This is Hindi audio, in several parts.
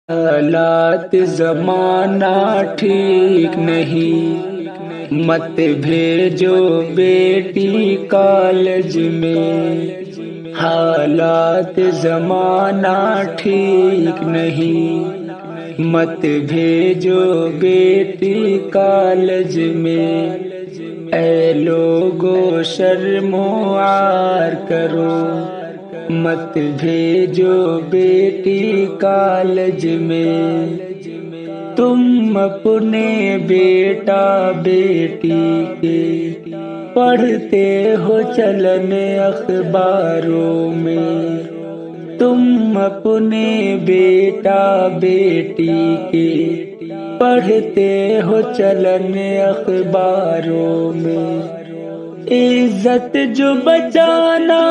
हालात ज़माना ठीक नहीं, मत भेजो बेटी कॉलेज में। हालात ज़माना ठीक नहीं, मत भेजो बेटी कॉलेज में। ऐ लोगो शर्मो आर करो, मत भेजो बेटी कॉलेज में। तुम अपने बेटा बेटी के पढ़ते हो चलन अखबारों में। तुम अपने बेटा बेटी के पढ़ते हो चलन अखबारों में। इज्जत जो बचाना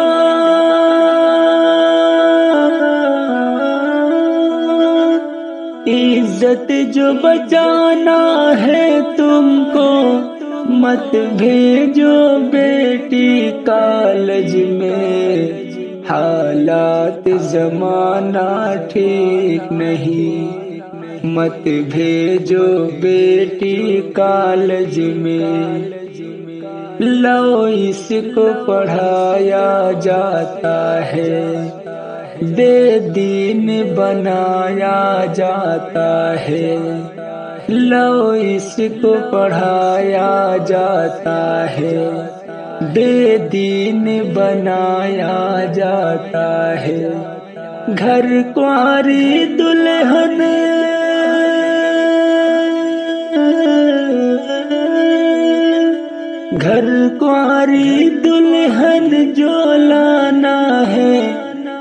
इज्जत जो बचाना है तुमको, मत भेजो बेटी कॉलेज में। हालात ज़माना ठीक नहीं, मत भेजो बेटी कॉलेज में। लो इसको पढ़ाया जाता है, बेदीन बनाया जाता है। लो इसको पढ़ाया जाता है, बेदीन बनाया जाता है। घर कुंवारी दुल्हन घर कुंवारी दुल्हन जो लाना है,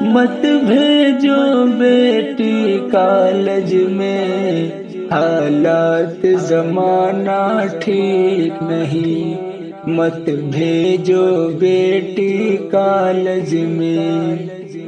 मत भेजो बेटी कॉलेज में। हालात ज़माना ठीक नहीं, मत भेजो बेटी कॉलेज में।